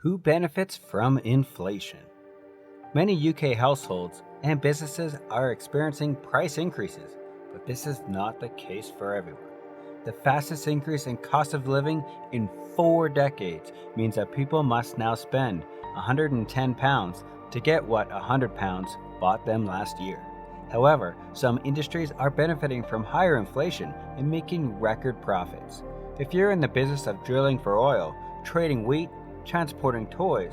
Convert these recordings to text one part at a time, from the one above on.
Who benefits from inflation? Many UK households and businesses are experiencing price increases, but this is not the case for everyone. The fastest increase in cost of living in 4 decades means that people must now spend £110 to get what £100 bought them last year. However, some industries are benefiting from higher inflation and making record profits. If you're in the business of drilling for oil, trading wheat, transporting toys,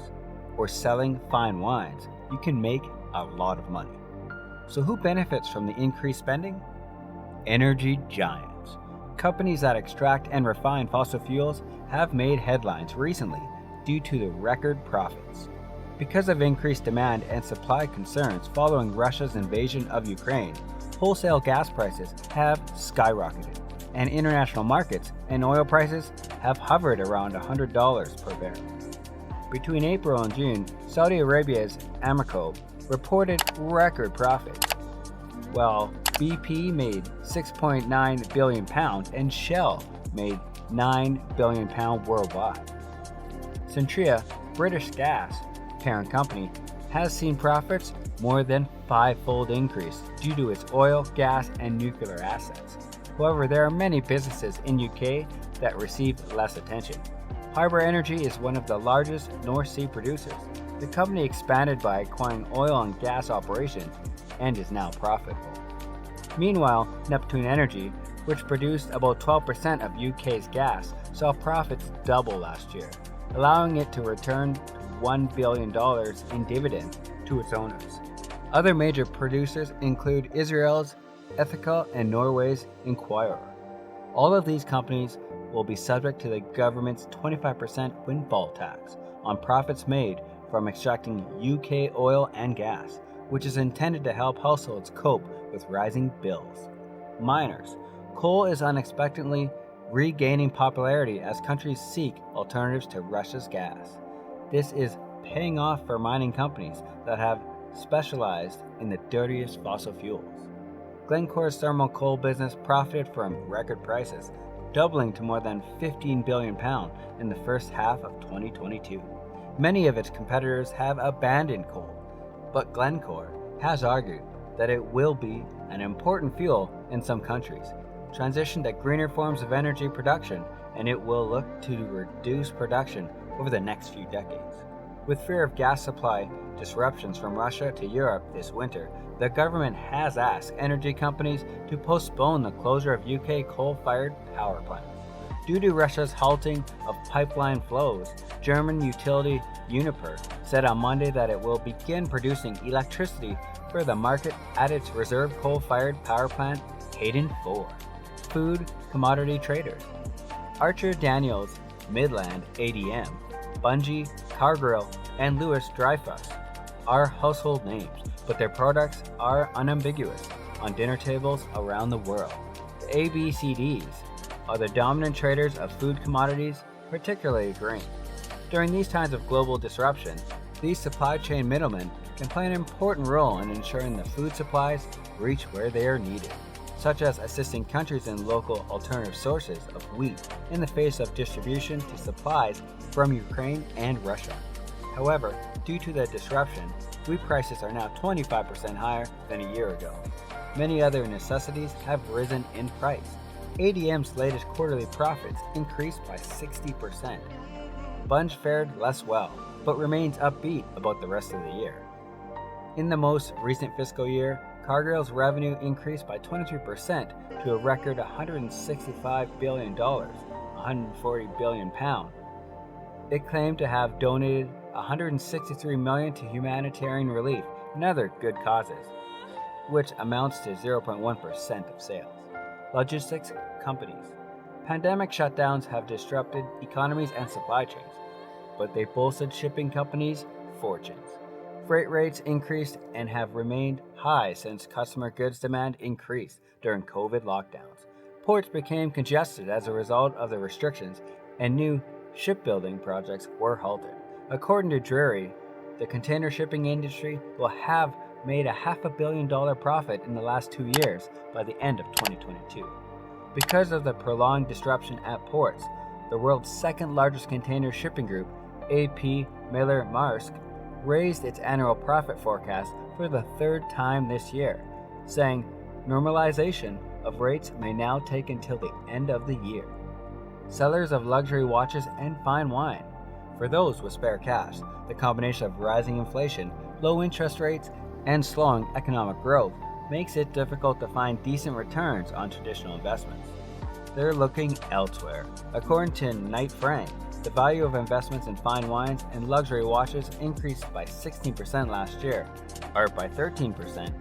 or selling fine wines, you can make a lot of money. So who benefits from the increased spending? Energy giants. Companies that extract and refine fossil fuels have made headlines recently due to the record profits. Because of increased demand and supply concerns following Russia's invasion of Ukraine, wholesale gas prices have skyrocketed, and international markets and oil prices have hovered around $100 per barrel. Between April and June, Saudi Arabia's Aramco reported record profits, while BP made £6.9 billion and Shell made £9 billion worldwide. Centria, British Gas parent company, has seen profits more than 5-fold increase due to its oil, gas, and nuclear assets. However, there are many businesses in UK that receive less attention. Harbour Energy is one of the largest North Sea producers. The company expanded by acquiring oil and gas operations and is now profitable. Meanwhile, Neptune Energy, which produced about 12% of UK's gas, saw profits double last year, allowing it to return $1 billion in dividends to its owners. Other major producers include Israel's Ethical and Norway's Inquirer. All of these companies will be subject to the government's 25% windfall tax on profits made from extracting UK oil and gas, which is intended to help households cope with rising bills. Miners. Coal is unexpectedly regaining popularity as countries seek alternatives to Russia's gas. This is paying off for mining companies that have specialized in the dirtiest fossil fuels. Glencore's thermal coal business profited from record prices, doubling to more than £15 billion in the first half of 2022. Many of its competitors have abandoned coal, but Glencore has argued that it will be an important fuel in some countries, transition to greener forms of energy production, and it will look to reduce production over the next few decades. With fear of gas supply disruptions from Russia to Europe this winter, the government has asked energy companies to postpone the closure of UK coal-fired power plants. Due to Russia's halting of pipeline flows, German utility Uniper said on Monday that it will begin producing electricity for the market at its reserve coal-fired power plant, Hayden 4. Food commodity traders. Archer Daniels, Midland ADM, Bunge, Cargill, and Lewis Dreyfus are household names, but their products are unambiguous on dinner tables around the world. The ABCDs are the dominant traders of food commodities, particularly grain. During these times of global disruption, these supply chain middlemen can play an important role in ensuring the food supplies reach where they are needed, such as assisting countries in local alternative sources of wheat in the face of distribution to supplies from Ukraine and Russia. However, due to the disruption, wheat prices are now 25% higher than a year ago. Many other necessities have risen in price. ADM's latest quarterly profits increased by 60%. Bunge fared less well, but remains upbeat about the rest of the year. In the most recent fiscal year, Cargill's revenue increased by 23% to a record $165 billion, £140 billion. It claimed to have donated $163 million to humanitarian relief and other good causes, which amounts to 0.1% of sales. Logistics companies. Pandemic shutdowns have disrupted economies and supply chains, but they bolstered shipping companies' fortunes. Freight rates increased and have remained high since customer goods demand increased during COVID lockdowns. Ports became congested as a result of the restrictions, and new shipbuilding projects were halted. According to Drewry, the container shipping industry will have made a $500 million profit in the last 2 years by the end of 2022. Because of the prolonged disruption at ports, the world's second largest container shipping group AP Miller-Maersk raised its annual profit forecast for the third time this year, saying normalization of rates may now take until the end of the year. Sellers of luxury watches and fine wine. For those with spare cash, the combination of rising inflation, low interest rates, and slowing economic growth makes it difficult to find decent returns on traditional investments. They're looking elsewhere. According to Knight Frank, the value of investments in fine wines and luxury watches increased by 16% last year, art by 13%,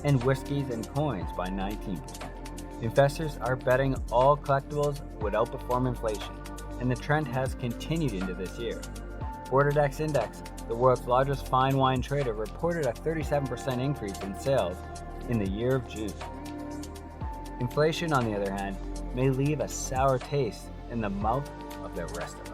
and whiskeys and coins by 19%. Investors are betting all collectibles would outperform inflation, and the trend has continued into this year. Bordeaux Index, the world's largest fine wine trader, reported a 37% increase in sales in the year of June. Inflation, on the other hand, may leave a sour taste in the mouth of the rest of us.